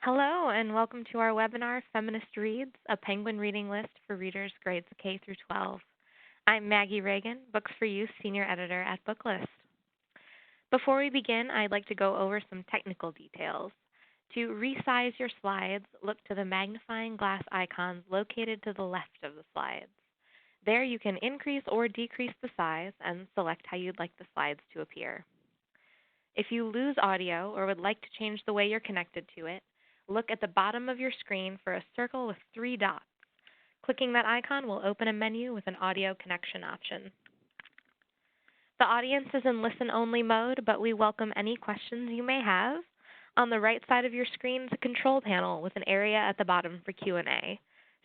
Hello, and welcome to our webinar, Feminist Reads, a Penguin reading list for readers grades K through 12. I'm Maggie Reagan, Books for You Senior Editor at Booklist. Before we begin, I'd like to go over some technical details. To resize your slides, look to the magnifying glass icons located to the left of the slides. There you can increase or decrease the size and select how you'd like the slides to appear. If you lose audio or would like to change the way you're connected to it, look at the bottom of your screen for a circle with 3 dots. Clicking that icon will open a menu with an audio connection option. The audience is in listen-only mode, but we welcome any questions you may have. On the right side of your screen is a control panel with an area at the bottom for Q&A.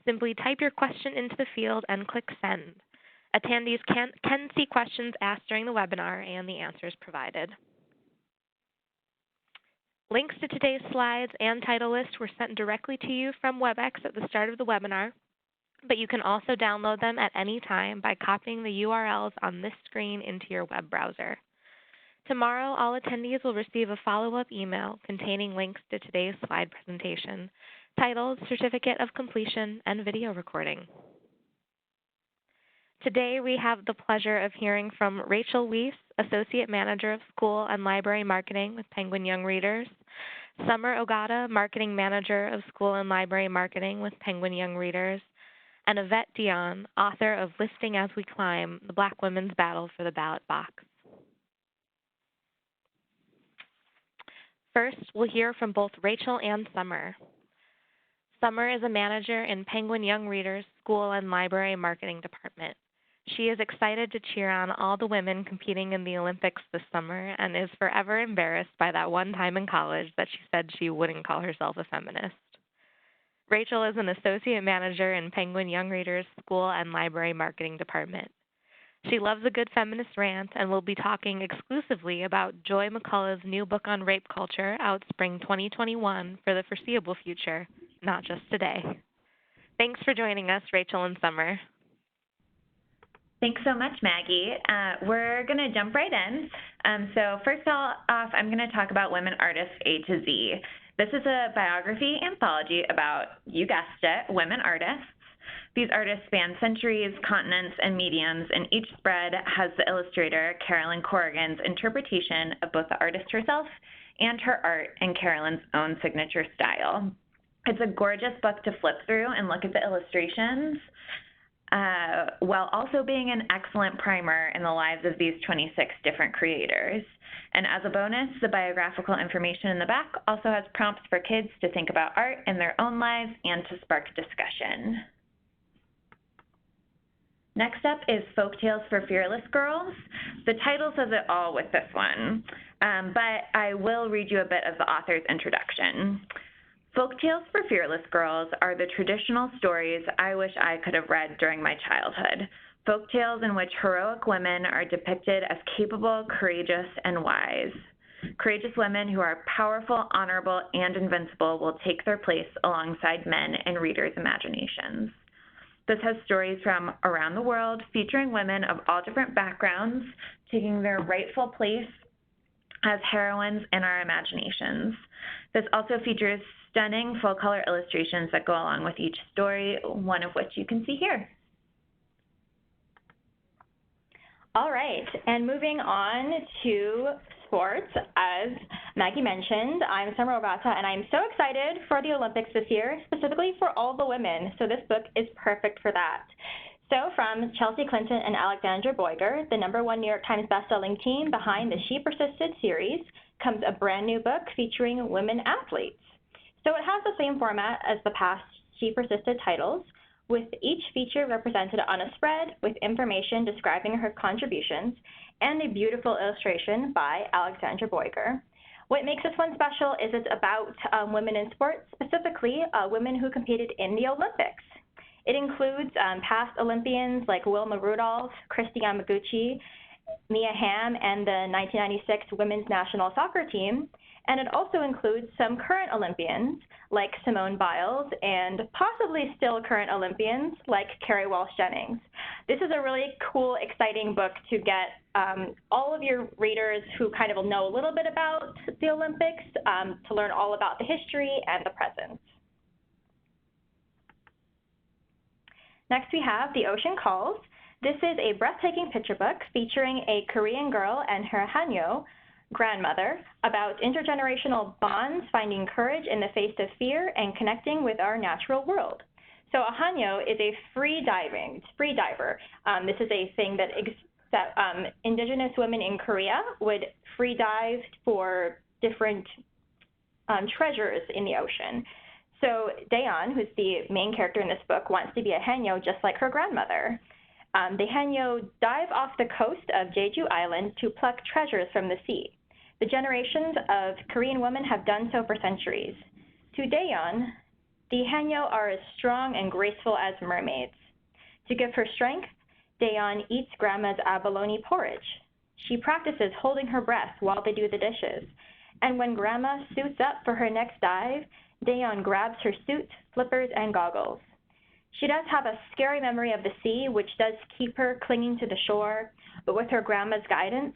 Simply type your question into the field and click Send. Attendees can see questions asked during the webinar and the answers provided. Links to today's slides and title list were sent directly to you from WebEx at the start of the webinar, but you can also download them at any time by copying the URLs on this screen into your web browser. Tomorrow, all attendees will receive a follow-up email containing links to today's slide presentation, titled Certificate of Completion and Video Recording. Today, we have the pleasure of hearing from Rachel Weiss, Associate Manager of School and Library Marketing with Penguin Young Readers, Summer Ogata, Marketing Manager of School and Library Marketing with Penguin Young Readers, and Evette Dionne, author of Listing as We Climb, The Black Women's Battle for the Ballot Box. First, we'll hear from both Rachel and Summer. Summer is a manager in Penguin Young Readers' School and Library Marketing Department. She is excited to cheer on all the women competing in the Olympics this summer and is forever embarrassed by that one time in college that she said she wouldn't call herself a feminist. Rachel is an associate manager in Penguin Young Readers' School and Library Marketing Department. She loves a good feminist rant and will be talking exclusively about Joy McCullough's new book on rape culture out spring 2021 for the foreseeable future, not just today. Thanks for joining us, Rachel and Summer. Thanks so much, Maggie. We're going to jump right in. So first off, I'm going to talk about women artists AtoZ. This is a biography anthology about, you guessed it, women artists. These artists span centuries, continents, and mediums, and each spread has the illustrator, Carolyn Corrigan's interpretation of both the artist herself and her art in Carolyn's own signature style. It's a gorgeous book to flip through and look at the illustrations, while also being an excellent primer in the lives of these 26 different creators. And as a bonus, the biographical information in the back also has prompts for kids to think about art in their own lives and to spark discussion. Next up is Folktales for Fearless Girls. The title says it all with this one, but I will read you a bit of the author's introduction. Folktales for Fearless Girls are the traditional stories I wish I could have read during my childhood. Folktales in which heroic women are depicted as capable, courageous, and wise. Courageous women who are powerful, honorable, and invincible will take their place alongside men in readers' imaginations. This has stories from around the world featuring women of all different backgrounds taking their rightful place as heroines in our imaginations. This also features stunning full-color illustrations that go along with each story, one of which you can see here. All right, and moving on to sports, as Maggie mentioned, I'm Summer Ogata, and I'm so excited for the Olympics this year, specifically for all the women, so this book is perfect for that. So from Chelsea Clinton and Alexandra Boyger, the #1 New York Times bestselling team behind the She Persisted series, comes a brand new book featuring women athletes. So it has the same format as the past She Persisted titles, with each feature represented on a spread with information describing her contributions and a beautiful illustration by Alexandra Boyger. What makes this one special is it's about women in sports, specifically women who competed in the Olympics. It includes past Olympians like Wilma Rudolph, Christy Yamaguchi, Mia Hamm, and the 1996 women's national soccer team. And it also includes some current Olympians like Simone Biles and possibly still current Olympians like Carrie Walsh Jennings. This is a really cool, exciting book to get all of your readers who kind of know a little bit about the Olympics to learn all about the history and the present. Next, we have The Ocean Calls. This is a breathtaking picture book featuring a Korean girl and her hanyo, grandmother, about intergenerational bonds, finding courage in the face of fear, and connecting with our natural world. So a hanyo is a free diver. This is a thing that indigenous women in Korea would free dive for different treasures in the ocean. So Dionne, who's the main character in this book, wants to be a hanyo just like her grandmother. The hanyo dive off the coast of Jeju Island to pluck treasures from the sea. The generations of Korean women have done so for centuries. To Dionne, the hanyo are as strong and graceful as mermaids. To give her strength, Dionne eats grandma's abalone porridge. She practices holding her breath while they do the dishes. And when grandma suits up for her next dive, Dionne grabs her suit, flippers, and goggles. She does have a scary memory of the sea, which does keep her clinging to the shore, but with her grandma's guidance,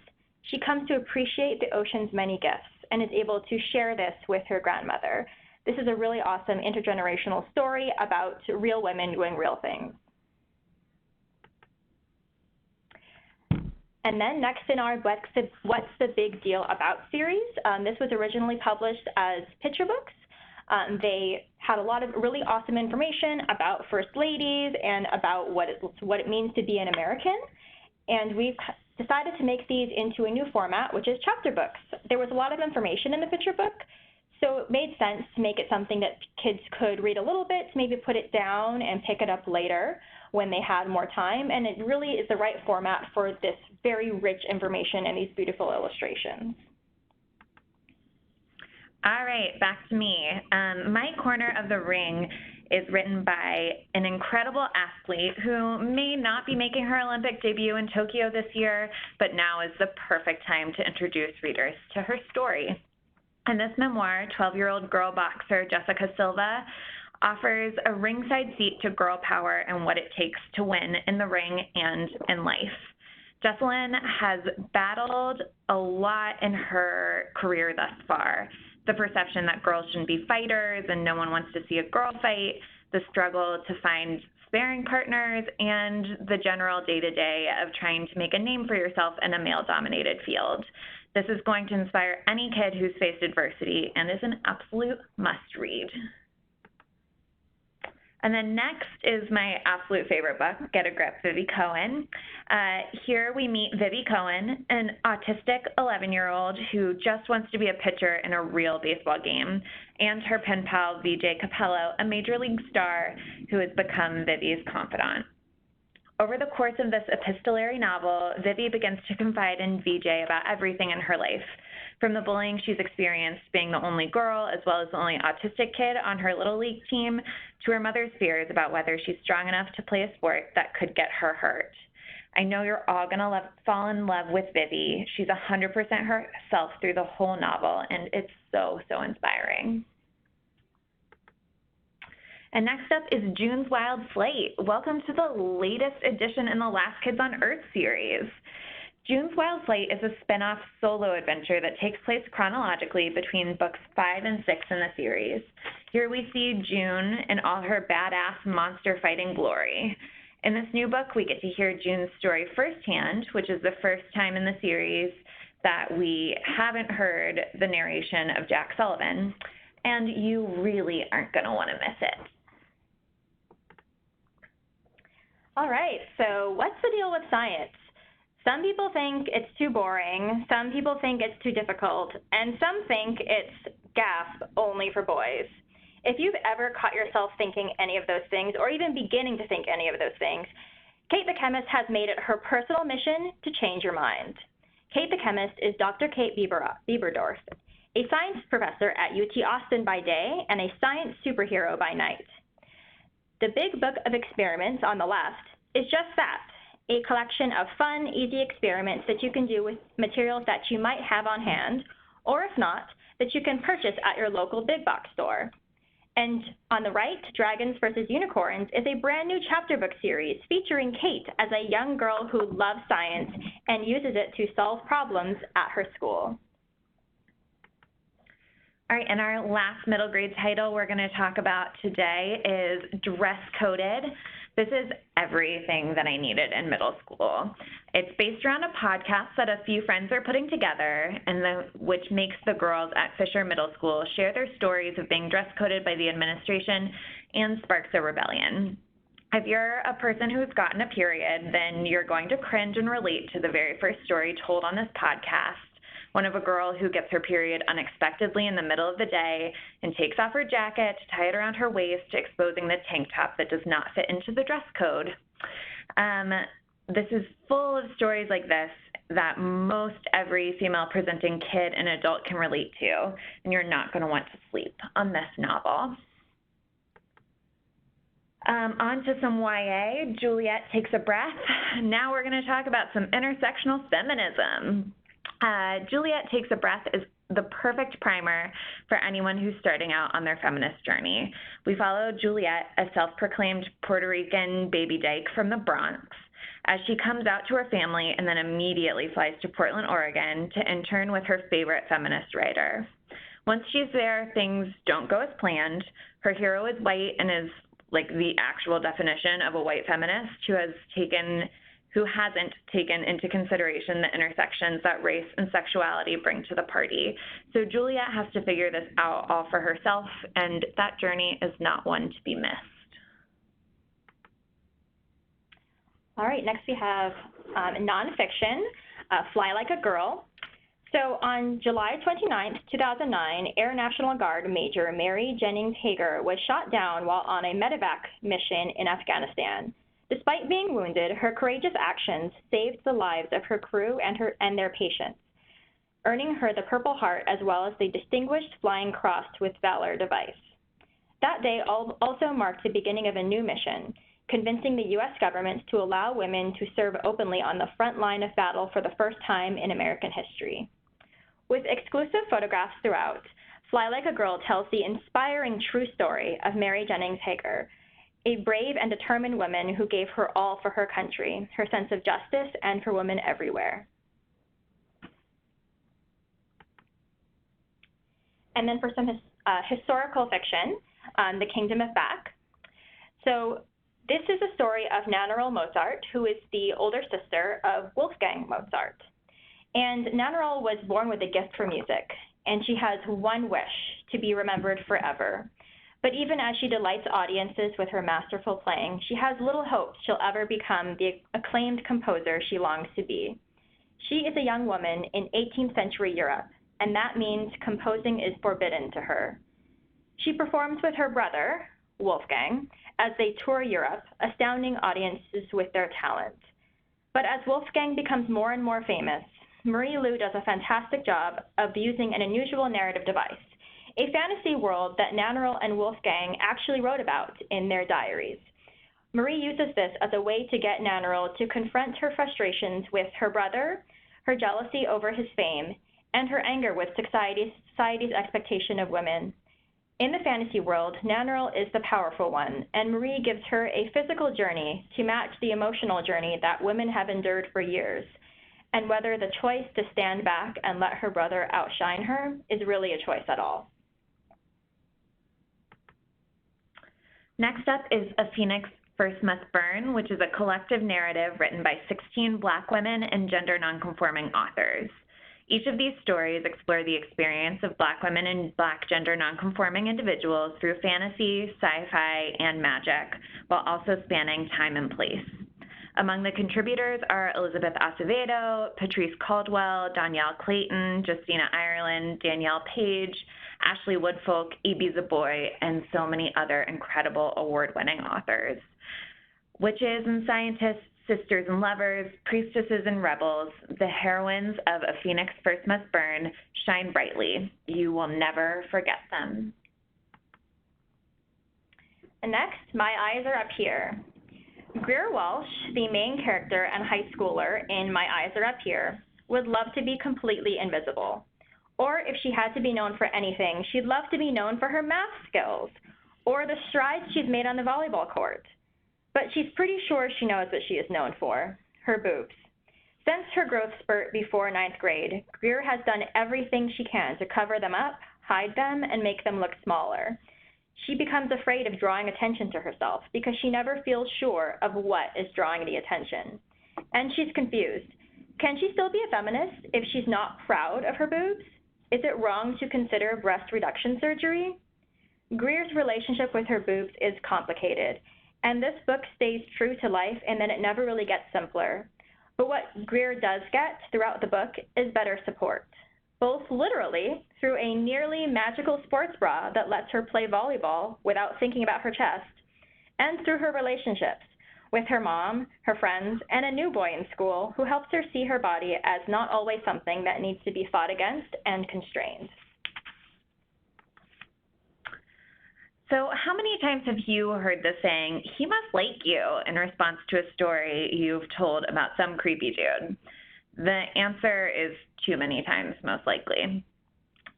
she comes to appreciate the ocean's many gifts and is able to share this with her grandmother. This is a really awesome intergenerational story about real women doing real things. And then next in our What's the Big Deal About series, this was originally published as picture books. They had a lot of really awesome information about First Ladies and about what it means to be an American. And we've decided to make these into a new format, which is chapter books. There was a lot of information in the picture book, so it made sense to make it something that kids could read a little bit, maybe put it down and pick it up later when they had more time. And it really is the right format for this very rich information and these beautiful illustrations. All right, back to me. My corner of the ring is written by an incredible athlete who may not be making her Olympic debut in Tokyo this year, but now is the perfect time to introduce readers to her story. In this memoir, 12-year-old girl boxer Jessica Silva offers a ringside seat to girl power and what it takes to win in the ring and in life. Jesselyn has battled a lot in her career thus far. The perception that girls shouldn't be fighters and no one wants to see a girl fight, the struggle to find sparring partners, and the general day-to-day of trying to make a name for yourself in a male-dominated field. This is going to inspire any kid who's faced adversity and is an absolute must-read. And then next is my absolute favorite book, Get a Grip, Vivi Cohen. Here we meet Vivi Cohen, an autistic 11-year-old who just wants to be a pitcher in a real baseball game, and her pen pal, VJ Capello, a major league star who has become Vivi's confidant. Over the course of this epistolary novel, Vivi begins to confide in VJ about everything in her life, from the bullying she's experienced being the only girl as well as the only autistic kid on her little league team, to her mother's fears about whether she's strong enough to play a sport that could get her hurt. I know you're all going to fall in love with Vivi. She's 100% herself through the whole novel, and it's so, so inspiring. And next up is June's Wild Slate. Welcome to the latest edition in the Last Kids on Earth series. June's Wild Slate is a spin-off solo adventure that takes place chronologically between books 5 and 6 in the series. Here we see June in all her badass monster fighting glory. In this new book, we get to hear June's story firsthand, which is the first time in the series that we haven't heard the narration of Jack Sullivan, and you really aren't going to want to miss it. All right, so what's the deal with science? Some people think it's too boring, some people think it's too difficult, and some think it's gasp only for boys. If you've ever caught yourself thinking any of those things, or even beginning to think any of those things, Kate the Chemist has made it her personal mission to change your mind. Kate the Chemist is Dr. Kate Bieberdorf, a science professor at UT Austin by day and a science superhero by night. The Big Book of Experiments on the left is just that, a collection of fun, easy experiments that you can do with materials that you might have on hand, or if not, that you can purchase at your local big box store. And on the right, Dragons versus Unicorns is a brand new chapter book series featuring Kate as a young girl who loves science and uses it to solve problems at her school. All right, and our last middle grade title we're going to talk about today is Dress Coded. This is everything that I needed in middle school. It's based around a podcast that a few friends are putting together, which makes the girls at Fisher Middle School share their stories of being dress coded by the administration and sparks a rebellion. If you're a person who's gotten a period, then you're going to cringe and relate to the very first story told on this podcast. One of a girl who gets her period unexpectedly in the middle of the day and takes off her jacket to tie it around her waist, exposing the tank top that does not fit into the dress code. This is full of stories like this that most every female presenting kid and adult can relate to, and you're not going to want to sleep on this novel. On to some YA. Juliet takes a breath. Now we're going to talk about some intersectional feminism. Juliet Takes a Breath is the perfect primer for anyone who's starting out on their feminist journey. We follow Juliet, a self-proclaimed Puerto Rican baby dyke from the Bronx, as she comes out to her family and then immediately flies to Portland, Oregon to intern with her favorite feminist writer. Once she's there, things don't go as planned. Her hero is white and is like the actual definition of a white feminist who hasn't taken into consideration the intersections that race and sexuality bring to the party. So Juliet has to figure this out all for herself, and that journey is not one to be missed. All right, next we have nonfiction, Fly Like a Girl. So on July 29th, 2009, Air National Guard Major Mary Jennings Hager was shot down while on a medevac mission in Afghanistan. Despite being wounded, her courageous actions saved the lives of her crew and their patients, earning her the Purple Heart as well as the Distinguished Flying Cross with Valor device. That day also marked the beginning of a new mission, convincing the U.S. government to allow women to serve openly on the front line of battle for the first time in American history. With exclusive photographs throughout, Fly Like a Girl tells the inspiring true story of Mary Jennings Hager, a brave and determined woman who gave her all for her country, her sense of justice, and for women everywhere. And then for some historical fiction, The Kingdom of Back. So this is a story of Nannerl Mozart, who is the older sister of Wolfgang Mozart. And Nannerl was born with a gift for music, and she has one wish: to be remembered forever. But even as she delights audiences with her masterful playing, she has little hope she'll ever become the acclaimed composer she longs to be. She is a young woman in 18th century Europe, and that means composing is forbidden to her. She performs with her brother, Wolfgang, as they tour Europe, astounding audiences with their talent. But as Wolfgang becomes more and more famous, Marie Lu does a fantastic job of using an unusual narrative device, a fantasy world that Nannerl and Wolfgang actually wrote about in their diaries. Marie uses this as a way to get Nannerl to confront her frustrations with her brother, her jealousy over his fame, and her anger with society's expectation of women. In the fantasy world, Nannerl is the powerful one, and Marie gives her a physical journey to match the emotional journey that women have endured for years, and whether the choice to stand back and let her brother outshine her is really a choice at all. Next up is A Phoenix First Must Burn, which is a collective narrative written by 16 Black women and gender nonconforming authors. Each of these stories explore the experience of Black women and Black gender nonconforming individuals through fantasy, sci-fi, and magic, while also spanning time and place. Among the contributors are Elizabeth Acevedo, Patrice Caldwell, Danielle Clayton, Justina Ireland, Danielle Page, Ashley Woodfolk, E.B. Zaboy, and so many other incredible award-winning authors. Witches and scientists, sisters and lovers, priestesses and rebels, the heroines of A Phoenix First Must Burn shine brightly. You will never forget them. And next, My Eyes Are Up Here. Greer Walsh, the main character and high schooler in My Eyes Are Up Here, would love to be completely invisible. Or if she had to be known for anything, she'd love to be known for her math skills. or the strides she's made on the volleyball court. But she's pretty sure she knows what she is known for, her boobs. Since her growth spurt before 9th grade, Greer has done everything she can to cover them up, hide them, and make them look smaller. She becomes afraid of drawing attention to herself because she never feels sure of what is drawing the attention. And she's confused. Can she still be a feminist if she's not proud of her boobs? Is it wrong to consider breast reduction surgery? Greer's relationship with her boobs is complicated, and this book stays true to life in that it never really gets simpler. But what Greer does get throughout the book is better support, both literally through a nearly magical sports bra that lets her play volleyball without thinking about her chest, and through her relationships with her mom, her friends, and a new boy in school who helps her see her body as not always something that needs to be fought against and constrained. So how many times have you heard the saying, "he must like you," in response to a story you've told about some creepy dude? The answer is too many times, most likely.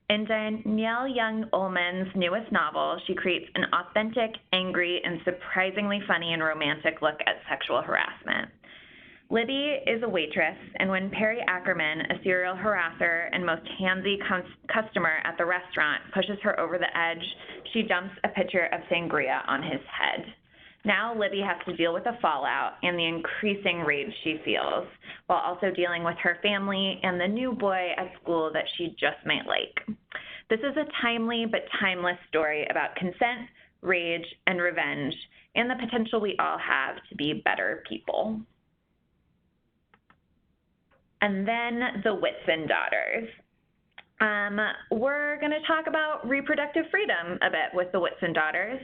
In Danielle Young Ullman's newest novel, she creates an authentic, angry, and surprisingly funny and romantic look at sexual harassment. Libby is a waitress, and when Perry Ackerman, a serial harasser and most handsy customer at the restaurant, pushes her over the edge, she dumps a pitcher of sangria on his head. Now Libby has to deal with the fallout and the increasing rage she feels, while also dealing with her family and the new boy at school that she just might like. This is a timely but timeless story about consent, rage, and revenge, and the potential we all have to be better people. And then the Wits and Daughters. We're going to talk about reproductive freedom a bit with the Wits and Daughters.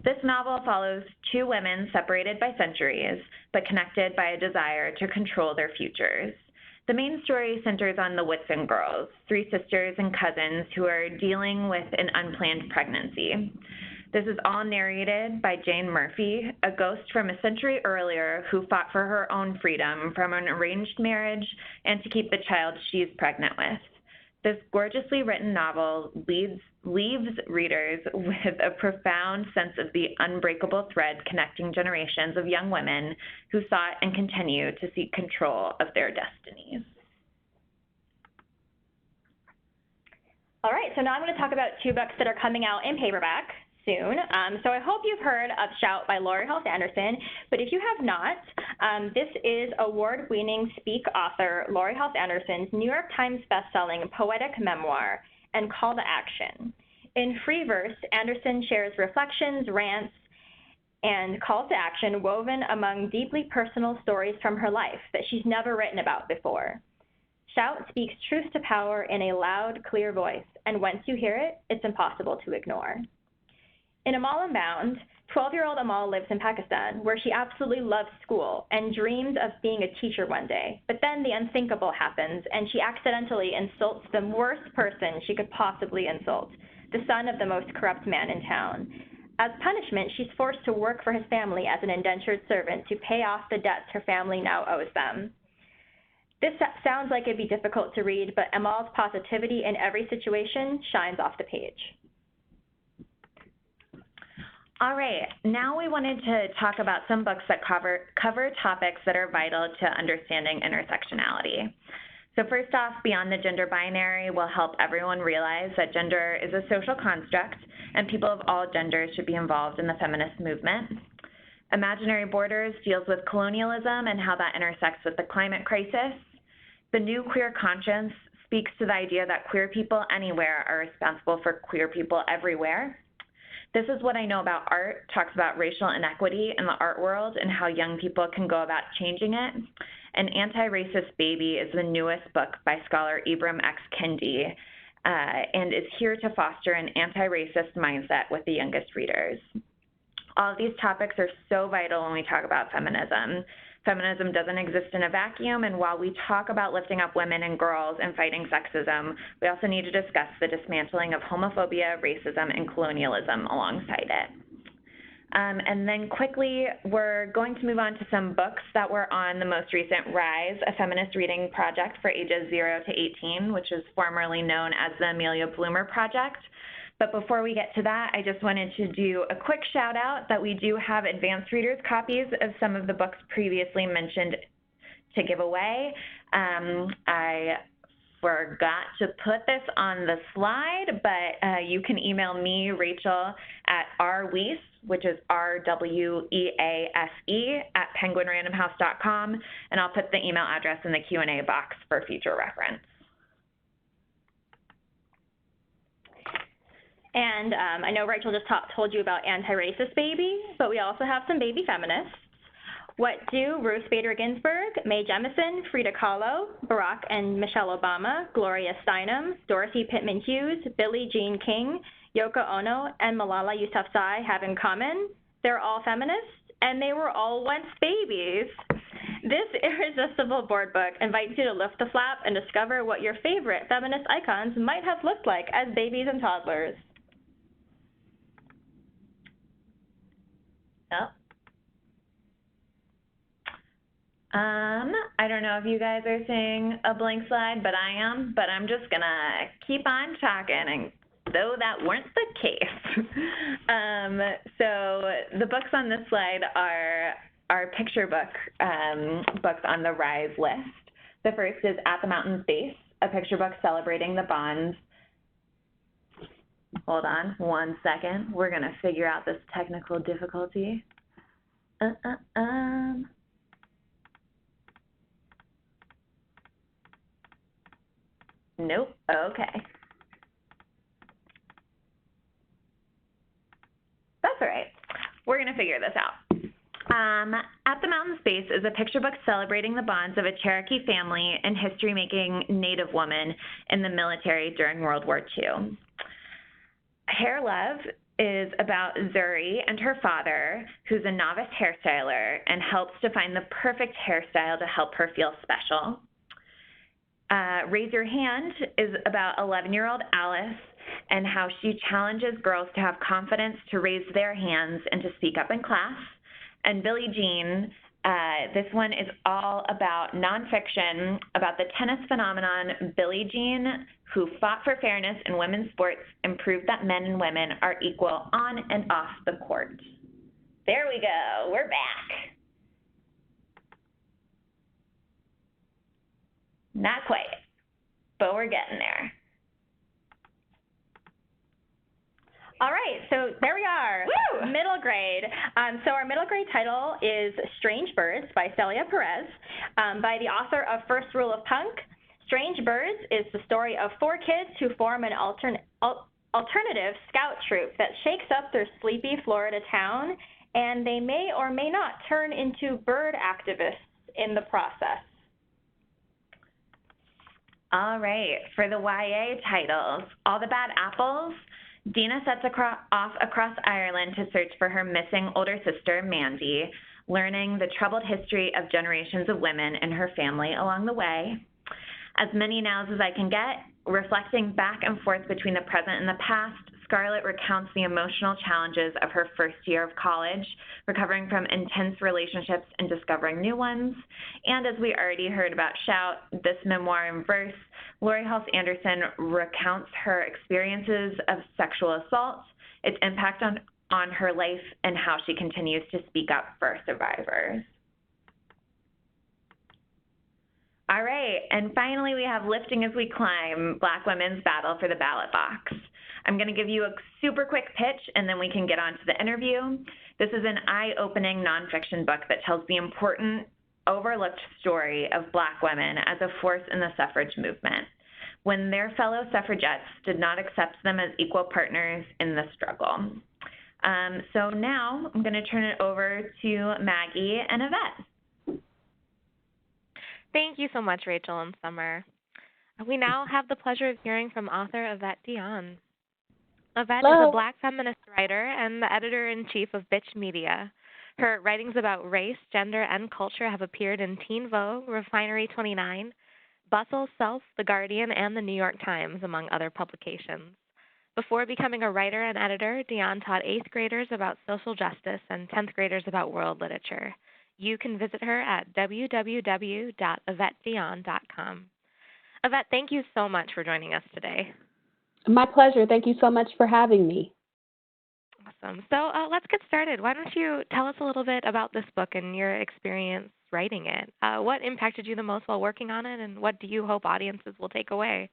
This novel follows two women separated by centuries, but connected by a desire to control their futures. The main story centers on the Whitson girls, three sisters and cousins who are dealing with an unplanned pregnancy. This is all narrated by Jane Murphy, a ghost from a century earlier who fought for her own freedom from an arranged marriage and to keep the child she's pregnant with. This gorgeously written novel leaves readers with a profound sense of the unbreakable thread connecting generations of young women who sought and continue to seek control of their destinies. All right, so now I'm going to talk about two books that are coming out in paperback soon. So I hope you've heard of Shout by Laurie Halse Anderson, but if you have not, this is award-winning Speak author Laurie Halse Anderson's New York Times bestselling poetic memoir and call to action. In free verse, Anderson shares reflections, rants, and calls to action woven among deeply personal stories from her life that she's never written about before. Shout speaks truth to power in a loud, clear voice, and once you hear it, it's impossible to ignore. In Amal Unbound, 12-year-old Amal lives in Pakistan, where she absolutely loves school and dreams of being a teacher one day. But then the unthinkable happens, and she accidentally insults the worst person she could possibly insult, the son of the most corrupt man in town. As punishment, she's forced to work for his family as an indentured servant to pay off the debts her family now owes them. This sounds like it'd be difficult to read, but Amal's positivity in every situation shines off the page. All right, now we wanted to talk about some books that cover topics that are vital to understanding intersectionality. So first off, Beyond the Gender Binary will help everyone realize that gender is a social construct and people of all genders should be involved in the feminist movement. Imaginary Borders deals with colonialism and how that intersects with the climate crisis. The New Queer Conscience speaks to the idea that queer people anywhere are responsible for queer people everywhere. This Is What I Know About Art talks about racial inequity in the art world and how young people can go about changing it. And Anti-Racist Baby is the newest book by scholar Ibram X. Kendi and is here to foster an anti-racist mindset with the youngest readers. All of these topics are so vital when we talk about feminism. Feminism doesn't exist in a vacuum, and while we talk about lifting up women and girls and fighting sexism, we also need to discuss the dismantling of homophobia, racism, and colonialism alongside it. And then quickly, we're going to move on to some books that were on the most recent Rise, a feminist reading project for ages 0 to 18, which is formerly known as the Amelia Bloomer Project. But before we get to that, I just wanted to do a quick shout out that we do have advanced readers copies of some of the books previously mentioned to give away. I forgot to put this on the slide, but you can email me, Rachel, at rwease, which is RWEASE, at penguinrandomhouse.com, and I'll put the email address in the Q&A box for future reference. And I know Rachel just told you about anti-racist babies, but we also have some baby feminists. What do Ruth Bader Ginsburg, Mae Jemison, Frida Kahlo, Barack and Michelle Obama, Gloria Steinem, Dorothy Pitman Hughes, Billie Jean King, Yoko Ono, and Malala Yousafzai have in common? They're all feminists, and they were all once babies. This irresistible board book invites you to lift the flap and discover what your favorite feminist icons might have looked like as babies and toddlers. Oh. I don't know if you guys are seeing a blank slide, but I am. But I'm just going to keep on talking, and though that weren't the case. So the books on this slide are picture books on the Rise list. The first is At the Mountain's Base, a picture book celebrating the bonds. Hold on 1 second. We're going to figure out this technical difficulty. Nope. Okay. That's all right. We're going to figure this out. At the Mountain's Base is a picture book celebrating the bonds of a Cherokee family and history-making Native woman in the military during World War II. Hair Love is about Zuri and her father, who's a novice hairstyler and helps to find the perfect hairstyle to help her feel special. Raise Your Hand is about 11-year-old Alice and how she challenges girls to have confidence to raise their hands and to speak up in class. And Billie Jean, this one is all about nonfiction, about the tennis phenomenon Billie Jean, who fought for fairness in women's sports and proved that men and women are equal on and off the court. There we go. We're back. Not quite, but we're getting there. All right, so there we are. Woo! Middle grade. So our middle grade title is Strange Birds by Celia Perez, by the author of First Rule of Punk. Strange Birds is the story of 4 kids who form an alternative scout troop that shakes up their sleepy Florida town, and they may or may not turn into bird activists in the process. All right, for the YA titles, All the Bad Apples, Dina sets off across Ireland to search for her missing older sister, Mandy, learning the troubled history of generations of women in her family along the way. As Many Nows as I Can Get, reflecting back and forth between the present and the past, Scarlett recounts the emotional challenges of her first year of college, recovering from intense relationships and discovering new ones. And as we already heard about Shout, this memoir in verse, Lori Halse Anderson recounts her experiences of sexual assault, its impact on her life, and how she continues to speak up for survivors. All right, and finally we have Lifting as We Climb, Black Women's Battle for the Ballot Box. I'm going to give you a super quick pitch, and then we can get on to the interview. This is an eye-opening nonfiction book that tells the important, overlooked story of Black women as a force in the suffrage movement, when their fellow suffragettes did not accept them as equal partners in the struggle. So now I'm going to turn it over to Maggie and Evette. Thank you so much, Rachel and Summer. We now have the pleasure of hearing from author Evette Dionne. Evette is a Black feminist writer and the editor-in-chief of Bitch Media. Her writings about race, gender, and culture have appeared in Teen Vogue, Refinery 29, Bustle, Self, The Guardian, and The New York Times, among other publications. Before becoming a writer and editor, Dionne taught 8th graders about social justice and 10th graders about world literature. You can visit her at www.evettedionne.com. Evette, thank you so much for joining us today. My pleasure. Thank you so much for having me. Awesome. So let's get started. Why don't you tell us a little bit about this book and your experience writing it? What impacted you the most while working on it, and what do you hope audiences will take away?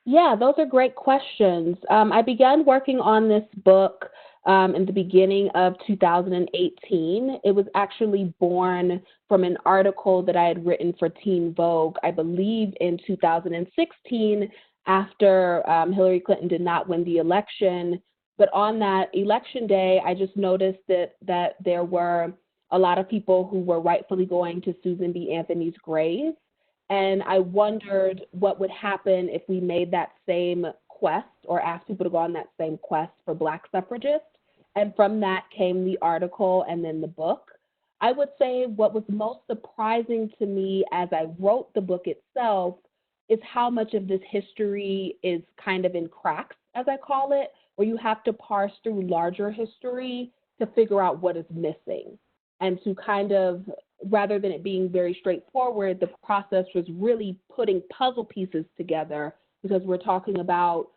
Yeah, those are great questions. I began working on this book in the beginning of 2018. It was actually born from an article that I had written for Teen Vogue, I believe in 2016, after Hillary Clinton did not win the election. But on that election day, I just noticed that there were a lot of people who were rightfully going to Susan B. Anthony's grave. And I wondered what would happen if we made that same quest or asked people to go on that same quest for Black suffragists. And from that came the article and then the book. I would say what was most surprising to me as I wrote the book itself is how much of this history is kind of in cracks, as I call it, where you have to parse through larger history to figure out what is missing and to kind of, rather than it being very straightforward, the process was really putting puzzle pieces together because we're talking about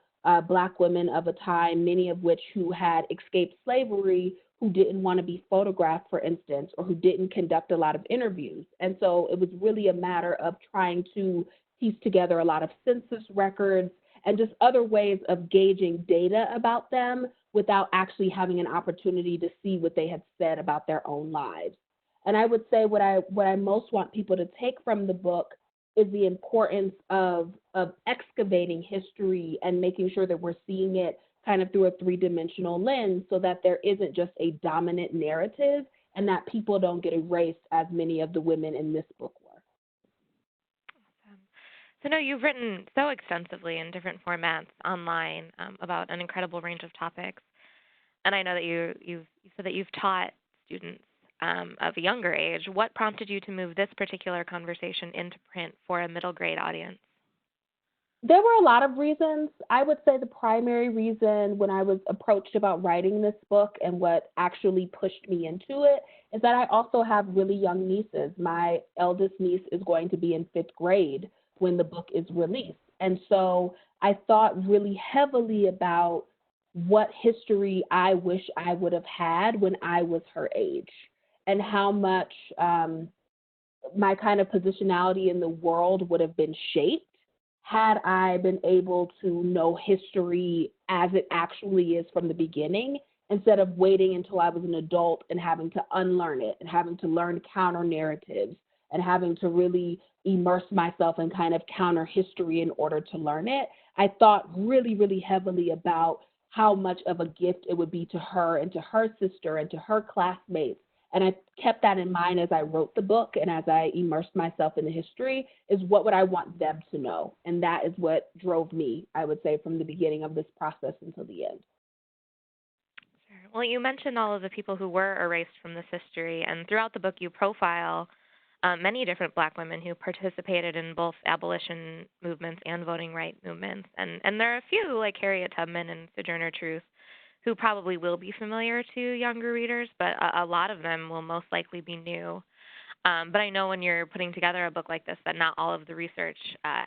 Black women of a time, many of which who had escaped slavery, who didn't want to be photographed, for instance, or who didn't conduct a lot of interviews. And so it was really a matter of trying to piece together a lot of census records and just other ways of gauging data about them without actually having an opportunity to see what they had said about their own lives. And I would say what I most want people to take from the book is the importance of excavating history and making sure that we're seeing it kind of through a three-dimensional lens so that there isn't just a dominant narrative and that people don't get erased as many of the women in this book were. So, no, you've written so extensively in different formats online about an incredible range of topics. And I know that you said that you've taught students of a younger age. What prompted you to move this particular conversation into print for a middle grade audience? There were a lot of reasons. I would say the primary reason when I was approached about writing this book and what actually pushed me into it is that I also have really young nieces. My eldest niece is going to be in 5th grade when the book is released. And so I thought really heavily about what history I wish I would have had when I was her age and how much my kind of positionality in the world would have been shaped had I been able to know history as it actually is from the beginning, instead of waiting until I was an adult and having to unlearn it and having to learn counter narratives and having to really immerse myself in kind of counter history in order to learn it. I thought really, really heavily about how much of a gift it would be to her and to her sister and to her classmates. And I kept that in mind as I wrote the book and as I immersed myself in the history, is what would I want them to know? And that is what drove me, I would say, from the beginning of this process until the end. Sure. Well, you mentioned all of the people who were erased from this history, and throughout the book you profile many different Black women who participated in both abolition movements and voting rights movements. And there are a few, like Harriet Tubman and Sojourner Truth, who probably will be familiar to younger readers, but a lot of them will most likely be new. But I know when you're putting together a book like this that not all of the research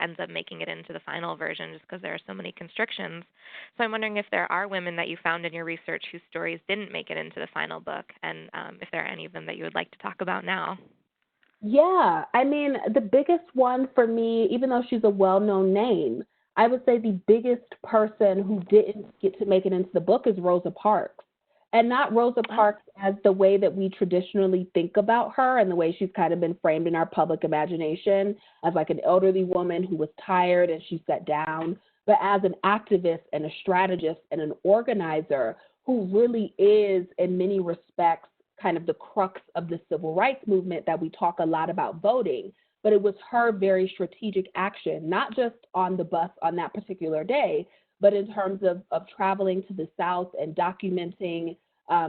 ends up making it into the final version just because there are so many constrictions. So I'm wondering if there are women that you found in your research whose stories didn't make it into the final book, and if there are any of them that you would like to talk about now. Yeah, I mean, the biggest one for me, even though she's a well-known name, I would say the biggest person who didn't get to make it into the book is Rosa Parks. And not Rosa Parks as the way that we traditionally think about her and the way she's kind of been framed in our public imagination as like an elderly woman who was tired and she sat down, but as an activist and a strategist and an organizer who really is, in many respects, kind of the crux of the civil rights movement that we talk a lot about voting. But it was her very strategic action, not just on the bus on that particular day, but in terms of traveling to the South and documenting,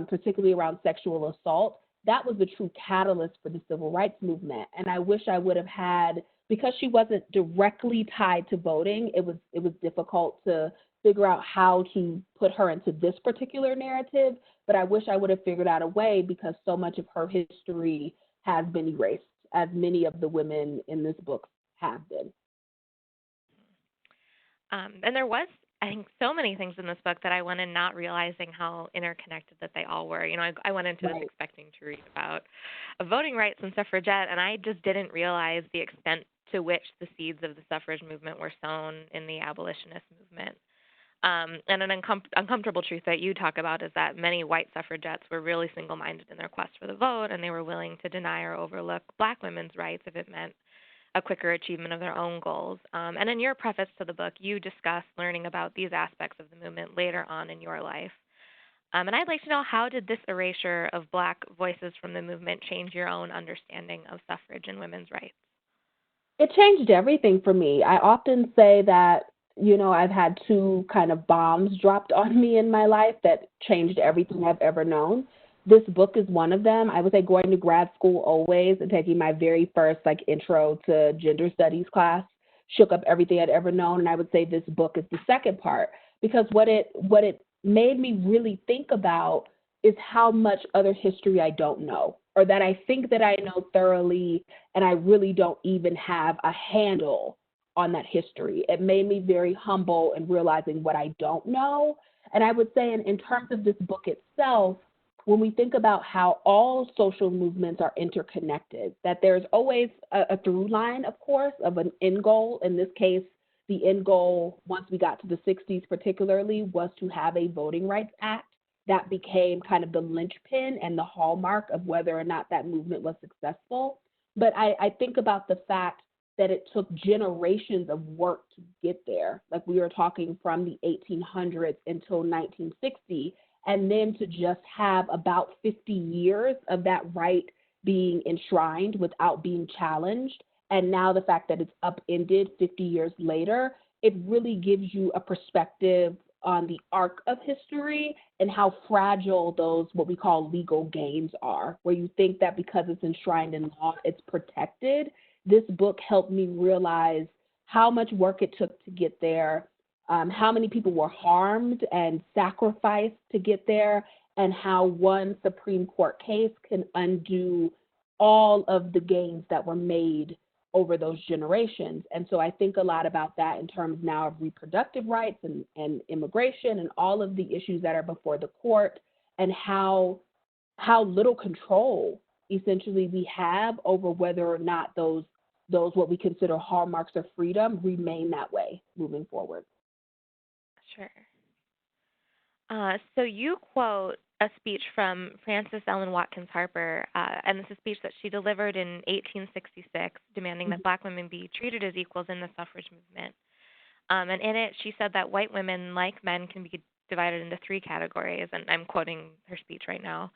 particularly around sexual assault. That was the true catalyst for the civil rights movement. And I wish I would have had, because she wasn't directly tied to voting, it was difficult to figure out how to put her into this particular narrative, but I wish I would have figured out a way because so much of her history has been erased, as many of the women in this book have been. And there was I think, so many things in this book that I went in not realizing how interconnected that they all were. I went into this Right. expecting to read about voting rights and suffragette, and I just didn't realize the extent to which the seeds of the suffrage movement were sown in the abolitionist movement. And an uncomfortable truth that you talk about is that many white suffragettes were really single-minded in their quest for the vote, and they were willing to deny or overlook black women's rights if it meant a quicker achievement of their own goals. And in your preface to the book, you discuss learning about these aspects of the movement later on in your life. And I'd like to know, how did this erasure of black voices from the movement change your own understanding of suffrage and women's rights? It changed everything for me. I often say that, I've had two kind of bombs dropped on me in my life that changed everything I've ever known. This book is one of them. I would say going to grad school always and taking my very first intro to gender studies class shook up everything I'd ever known. And I would say this book is the second part, because what it made me really think about is how much other history I don't know, or that I think that I know thoroughly, and I really don't even have a handle on that history. It made me very humble in realizing what I don't know. And I would say in terms of this book itself, when we think about how all social movements are interconnected, that there's always a through line, of course, of an end goal. In this case, the end goal, once we got to the 60s particularly, was to have a Voting Rights Act. That became kind of the linchpin and the hallmark of whether or not that movement was successful. But I think about the fact that it took generations of work to get there. Like, we were talking from the 1800s until 1960, and then to just have about 50 years of that right being enshrined without being challenged. And now the fact that it's upended 50 years later, it really gives you a perspective on the arc of history and how fragile those, what we call legal gains are, where you think that because it's enshrined in law, it's protected. This book helped me realize how much work it took to get there, how many people were harmed and sacrificed to get there, and how one Supreme Court case can undo all of the gains that were made over those generations. And so I think a lot about that in terms now of reproductive rights and immigration and all of the issues that are before the court, and how little control essentially we have over whether or not those what we consider hallmarks of freedom remain that way moving forward. Sure. So you quote a speech from Frances Ellen Watkins Harper, and this is a speech that she delivered in 1866, demanding that black women be treated as equals in the suffrage movement. And in it, she said that white women, like men, can be divided into three categories, and I'm quoting her speech right now: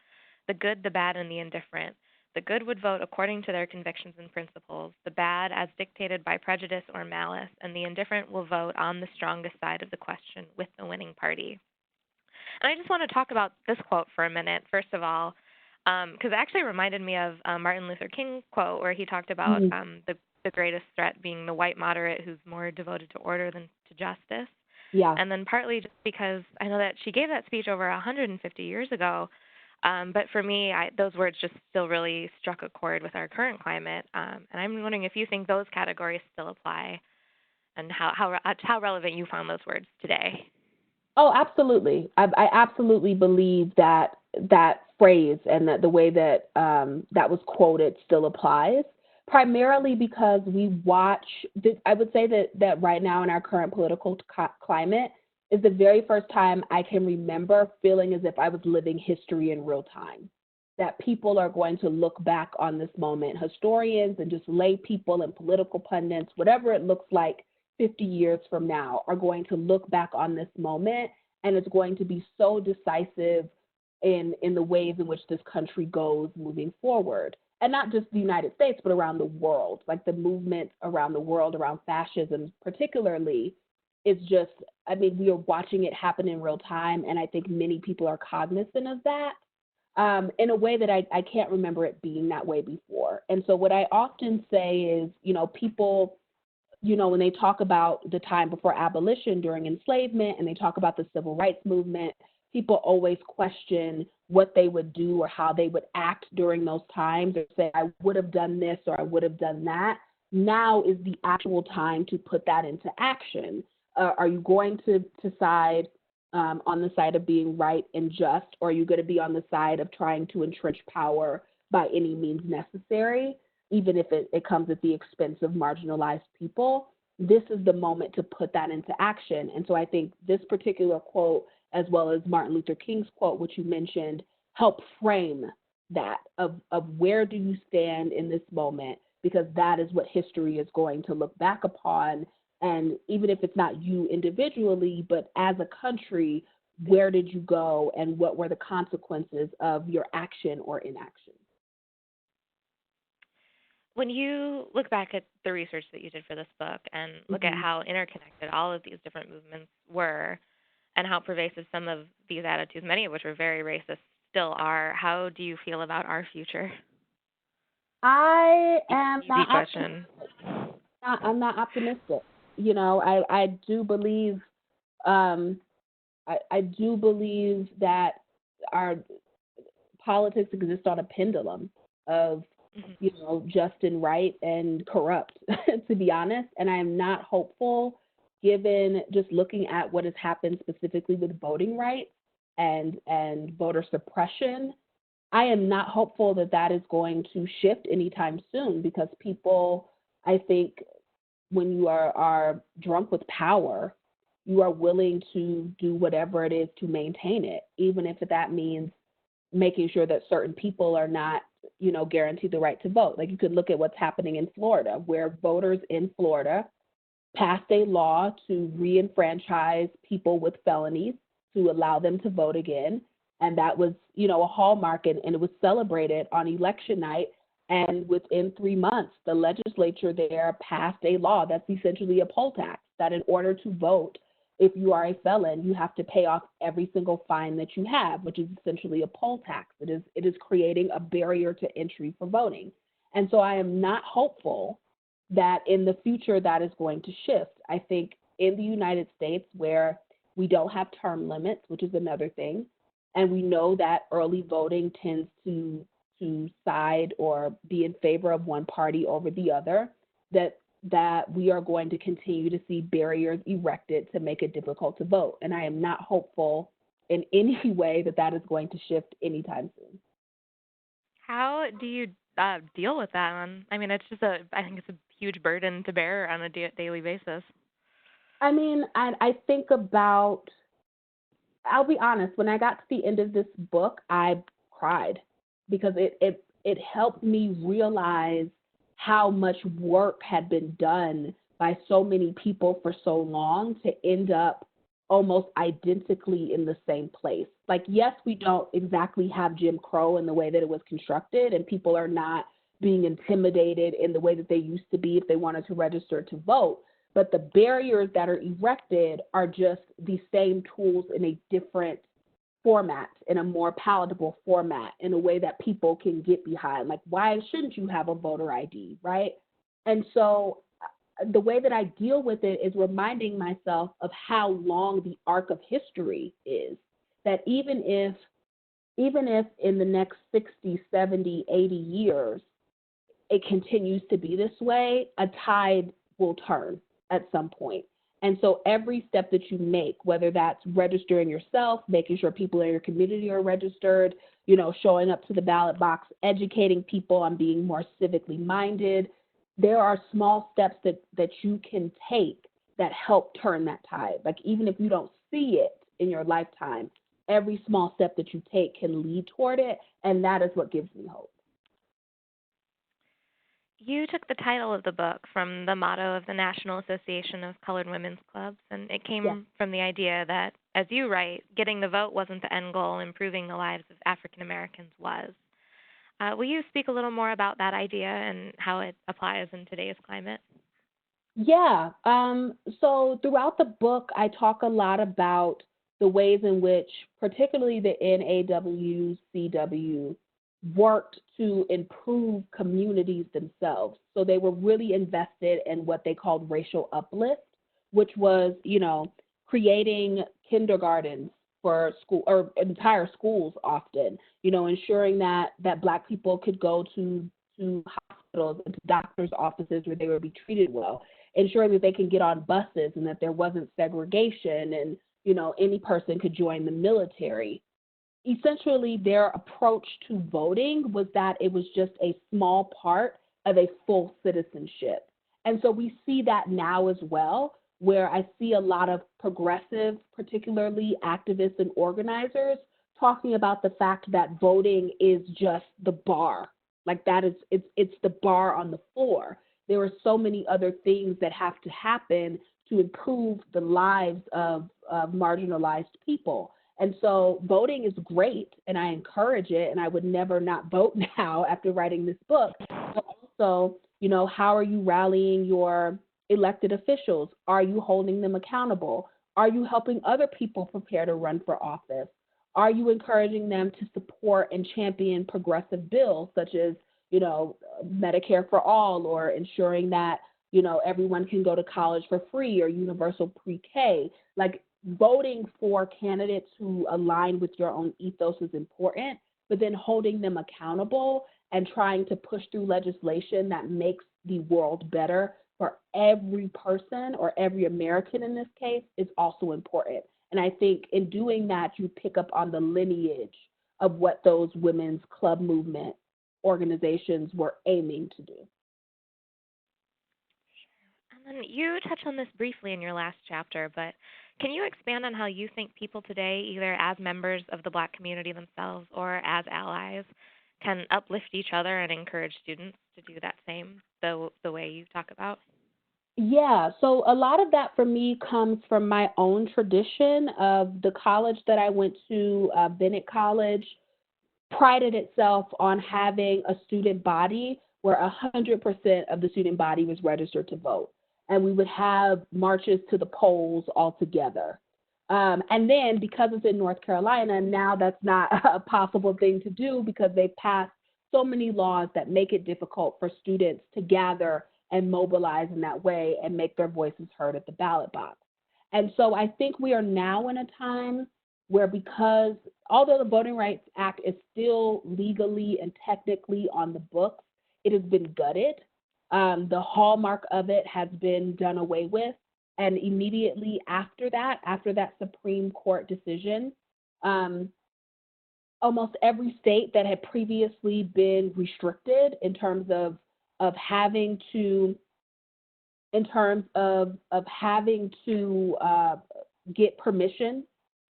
the good, the bad, and the indifferent. The good would vote according to their convictions and principles, the bad as dictated by prejudice or malice, and the indifferent will vote on the strongest side of the question with the winning party. And I just want to talk about this quote for a minute, first of all, because it actually reminded me of a Martin Luther King quote where he talked about the greatest threat being the white moderate who's more devoted to order than to justice. Yeah. And then partly just because I know that she gave that speech over 150 years ago, but for me, those words just still really struck a chord with our current climate. And I'm wondering if you think those categories still apply, and how relevant you found those words today. Oh, absolutely. I absolutely believe that phrase and that the way that that was quoted still applies, primarily because we watch, I would say that right now in our current political climate is the very first time I can remember feeling as if I was living history in real time, that people are going to look back on this moment, historians and just lay people and political pundits, whatever it looks like 50 years from now, are going to look back on this moment, and it's going to be so decisive in the ways in which this country goes moving forward. And not just the United States, but around the world, like the movement around the world around fascism particularly is just, I mean, we are watching it happen in real time, and I think many people are cognizant of that in a way that I can't remember it being that way before. And so what I often say is, people, when they talk about the time before abolition during enslavement and they talk about the civil rights movement, people always question what they would do or how they would act during those times, or say, I would have done this or I would have done that. Now is the actual time to put that into action. Are you going to side on the side of being right and just, or are you going to be on the side of trying to entrench power by any means necessary, even if it comes at the expense of marginalized people? This is the moment to put that into action. And so I think this particular quote, as well as Martin Luther King's quote, which you mentioned, help frame that of where do you stand in this moment, because that is what history is going to look back upon. And even if it's not you individually, but as a country, where did you go and what were the consequences of your action or inaction? When you look back at the research that you did for this book and look at how interconnected all of these different movements were and how pervasive some of these attitudes, many of which were very racist, still are, how do you feel about our future? I am Easy not question. I'm not optimistic. You know, I do believe I do believe that our politics exist on a pendulum of, you know, just and right and corrupt, to be honest. And I am not hopeful, given just looking at what has happened specifically with voting rights and voter suppression. I am not hopeful that that is going to shift anytime soon, because people, I think, when you are drunk with power, you are willing to do whatever it is to maintain it, even if that means making sure that certain people are not, you know, guaranteed the right to vote. Like, you could look at what's happening in Florida, where voters in Florida passed a law to re-enfranchise people with felonies to allow them to vote again. And that was, you know, a hallmark, and it was celebrated on election night. And within 3 months, the legislature there passed a law that's essentially a poll tax, that in order to vote, if you are a felon, you have to pay off every single fine that you have, which is essentially a poll tax. It is creating a barrier to entry for voting. And so I am not hopeful that in the future that is going to shift. I think in the United States, where we don't have term limits, which is another thing, and we know that early voting tends to side or be in favor of one party over the other, that we are going to continue to see barriers erected to make it difficult to vote. And I am not hopeful in any way that that is going to shift anytime soon. How do you deal with that? I mean, I think it's a huge burden to bear on a daily basis. I mean, I think about, I'll be honest, when I got to the end of this book, I cried, because it helped me realize how much work had been done by so many people for so long to end up almost identically in the same place. Like, yes, we don't exactly have Jim Crow in the way that it was constructed, and people are not being intimidated in the way that they used to be if they wanted to register to vote. But the barriers that are erected are just the same tools in a different format, in a more palatable format, in a way that people can get behind. Like, why shouldn't you have a voter ID, right? And so the way that I deal with it is reminding myself of how long the arc of history is, that even if in the next 60, 70, 80 years, it continues to be this way, a tide will turn at some point. And so every step that you make, whether that's registering yourself, making sure people in your community are registered, you know, showing up to the ballot box, educating people on being more civically minded, there are small steps that you can take that help turn that tide. Like, even if you don't see it in your lifetime, every small step that you take can lead toward it, and that is what gives me hope. You took the title of the book from the motto of the National Association of Colored Women's Clubs, and it came from the idea that, as you write, getting the vote wasn't the end goal, improving the lives of African Americans was. Will you speak a little more about that idea and how it applies in today's climate? Yeah. So throughout the book, I talk a lot about the ways in which, particularly the NAWCW, worked to improve communities themselves. So they were really invested in what they called racial uplift, which was, you know, creating kindergartens for school or entire schools often, you know, ensuring that Black people could go to hospitals and to doctors' offices where they would be treated well, ensuring that they can get on buses and that there wasn't segregation and, you know, any person could join the military. Essentially, their approach to voting was that it was just a small part of a full citizenship. And so we see that now as well, where I see a lot of progressive, particularly activists and organizers, talking about the fact that voting is just the bar. Like that is, it's the bar on the floor. There are so many other things that have to happen to improve the lives of marginalized people. And so voting is great, and I encourage it, and I would never not vote now after writing this book. But also, you know, how are you rallying your elected officials? Are you holding them accountable? Are you helping other people prepare to run for office? Are you encouraging them to support and champion progressive bills such as, you know, Medicare for all, or ensuring that, you know, everyone can go to college for free, or universal pre-K? Like, voting for candidates who align with your own ethos is important, but then holding them accountable and trying to push through legislation that makes the world better for every person, or every American in this case, is also important. And I think in doing that, you pick up on the lineage of what those women's club movement organizations were aiming to do. And then you touched on this briefly in your last chapter, but can you expand on how you think people today, either as members of the Black community themselves or as allies, can uplift each other and encourage students to do that same, the way you talk about? Yeah, so a lot of that for me comes from my own tradition of the college that I went to, Bennett College, prided itself on having a student body where 100% of the student body was registered to vote. And we would have marches to the polls all together. And then because it's in North Carolina, now that's not a possible thing to do because they passed so many laws that make it difficult for students to gather and mobilize in that way and make their voices heard at the ballot box. And so I think we are now in a time where, because although the Voting Rights Act is still legally and technically on the books, it has been gutted. The hallmark of it has been done away with. And immediately after that Supreme Court decision, almost every state that had previously been restricted in terms of having to get permission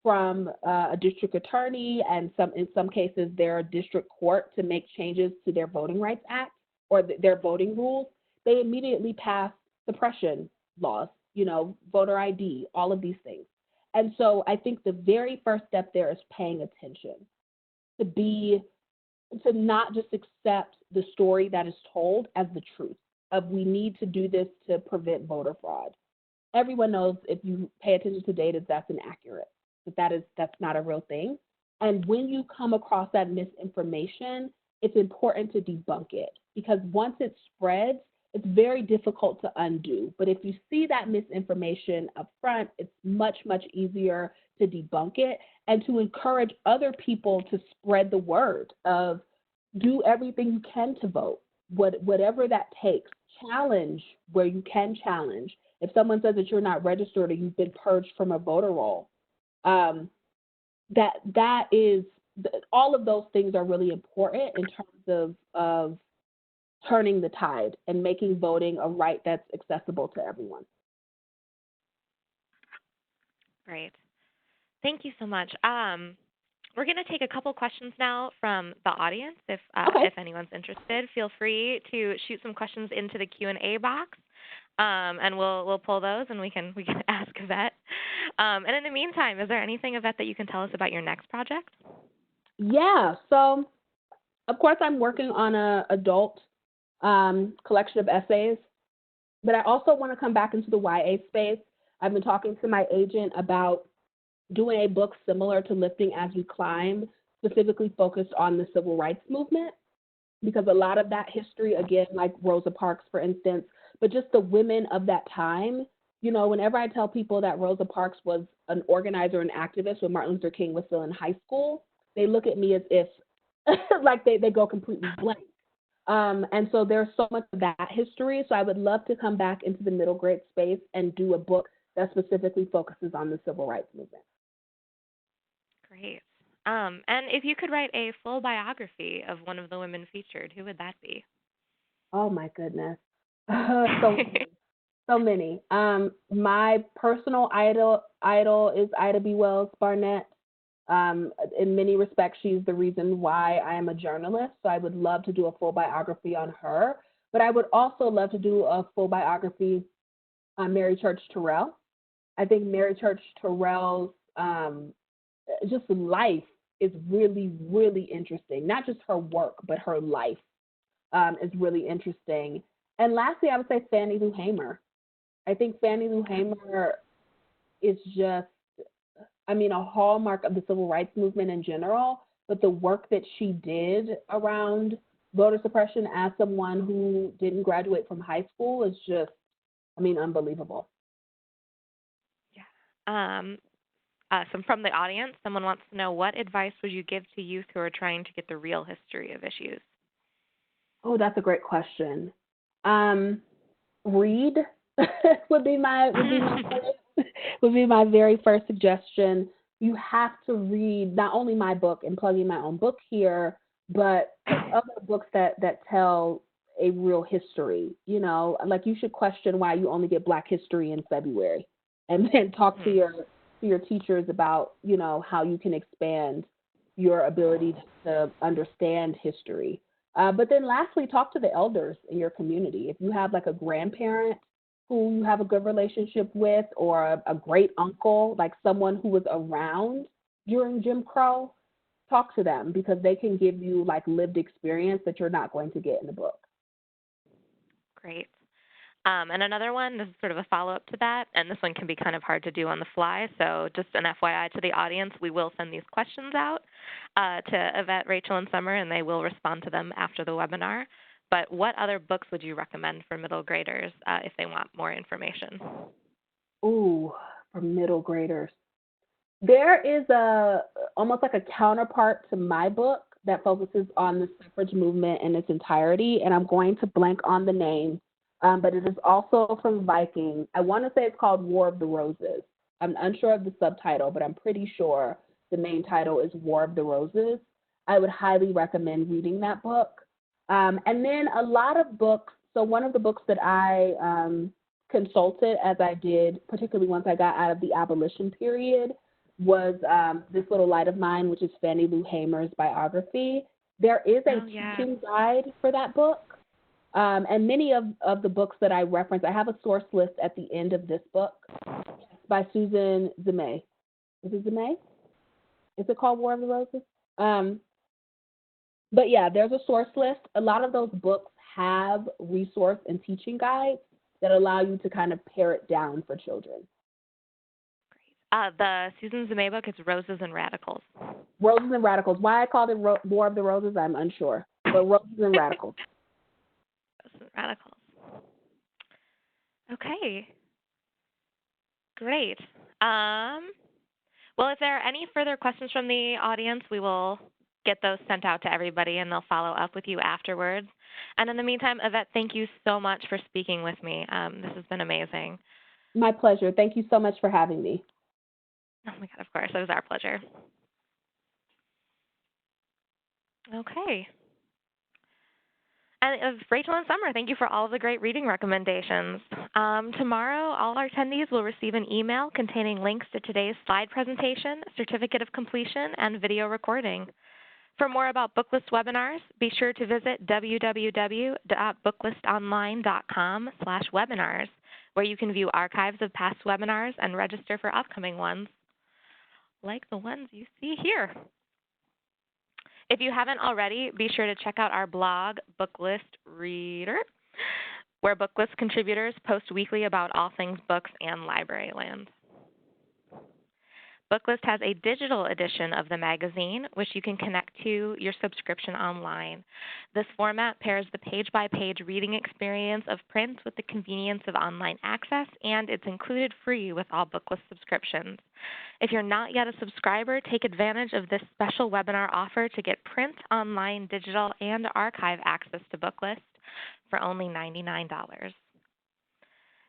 from a district attorney, and in some cases their district court, to make changes to their Voting Rights Act or their voting rules, they immediately passed suppression laws, you know, voter ID, all of these things. And so I think the very first step there is paying attention, to not just accept the story that is told as the truth of we need to do this to prevent voter fraud. Everyone knows if you pay attention to data, that's inaccurate, that's not a real thing. And when you come across that misinformation, it's important to debunk it, because once it spreads, it's very difficult to undo. But if you see that misinformation up front, it's much, much easier to debunk it and to encourage other people to spread the word of do everything you can to vote, whatever that takes. Challenge where you can challenge. If someone says that you're not registered or you've been purged from a voter roll, that is, all of those things are really important in terms of turning the tide and making voting a right that's accessible to everyone. Great. Thank you so much. We're going to take a couple questions now from the audience. If anyone's interested, feel free to shoot some questions into the Q&A box, and we'll pull those and we can ask Evette. And in the meantime, is there anything, Evette, that you can tell us about your next project? Yeah. So, of course, I'm working on an adult collection of essays, but I also want to come back into the YA space. I've been talking to my agent about doing a book similar to Lifting as We Climb, specifically focused on the civil rights movement, because a lot of that history, again, like Rosa Parks, for instance, but just the women of that time, you know, whenever I tell people that Rosa Parks was an organizer and activist when Martin Luther King was still in high school, they look at me as if like they go completely blank. And so there's so much of that history. So I would love to come back into the middle grade space and do a book that specifically focuses on the civil rights movement. Great. And if you could write a full biography of one of the women featured, who would that be? Oh my goodness. So many. My personal idol is B Wells Barnett. In many respects, she's the reason why I am a journalist. So I would love to do a full biography on her. But I would also love to do a full biography on Mary Church Terrell. I think Mary Church Terrell's just life is really, really interesting. Not just her work, but her life is really interesting. And lastly, I would say Fannie Lou Hamer. I think Fannie Lou Hamer is just, a hallmark of the civil rights movement in general, but the work that she did around voter suppression as someone who didn't graduate from high school is just, unbelievable. Yeah. From the audience, someone wants to know, what advice would you give to youth who are trying to get the real history of issues? Oh, that's a great question. Read would be my very first suggestion. You have to read not only my book and plugging my own book here, but other books that tell a real history. Like you should question why you only get Black History in February, and then talk to your teachers about how you can expand your ability to understand history. But then lastly, talk to the elders in your community. If you have like a grandparent who you have a good relationship with, or a great uncle, like someone who was around during Jim Crow, talk to them, because they can give you like lived experience that you're not going to get in the book. Great. And another one, this is sort of a follow-up to that, and this one can be kind of hard to do on the fly, so just an FYI to the audience, we will send these questions out to Evette, Rachel, and Summer, and they will respond to them after the webinar. But what other books would you recommend for middle graders if they want more information? Ooh, for middle graders. There is almost like a counterpart to my book that focuses on the suffrage movement in its entirety, and I'm going to blank on the name, but it is also from Viking. I want to say it's called War of the Roses. I'm unsure of the subtitle, but I'm pretty sure the main title is War of the Roses. I would highly recommend reading that book. And then a lot of books. So one of the books that I consulted as I did, particularly once I got out of the abolition period, was This Little Light of Mine, which is Fannie Lou Hamer's biography. There is a teaching guide for that book. And many of the books that I reference, I have a source list at the end of this book by Susan Zemay. Is it Zemay? Is it called War of the Roses? But yeah, there's a source list. A lot of those books have resource and teaching guides that allow you to kind of pare it down for children. Great. The Susan Zemay book is Roses and Radicals. Roses and Radicals. Why I called it War of the Roses, I'm unsure. But Roses and Radicals. Roses and Radicals. Okay. Great. Well, if there are any further questions from the audience, we will get those sent out to everybody, and they'll follow up with you afterwards. And in the meantime, Evette, thank you so much for speaking with me. This has been amazing. My pleasure. Thank you so much for having me. Oh, my God, of course. It was our pleasure. Okay. And Rachel and Summer, thank you for all of the great reading recommendations. Tomorrow, all our attendees will receive an email containing links to today's slide presentation, certificate of completion, and video recording. For more about Booklist webinars, be sure to visit www.booklistonline.com/webinars, where you can view archives of past webinars and register for upcoming ones, like the ones you see here. If you haven't already, be sure to check out our blog, Booklist Reader, where Booklist contributors post weekly about all things books and library land. Booklist has a digital edition of the magazine, which you can connect to your subscription online. This format pairs the page-by-page reading experience of print with the convenience of online access, and it's included free with all Booklist subscriptions. If you're not yet a subscriber, take advantage of this special webinar offer to get print, online, digital, and archive access to Booklist for only $99.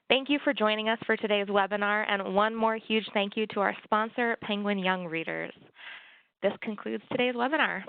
Thank you for joining us for today's webinar, and one more huge thank you to our sponsor, Penguin Young Readers. This concludes today's webinar.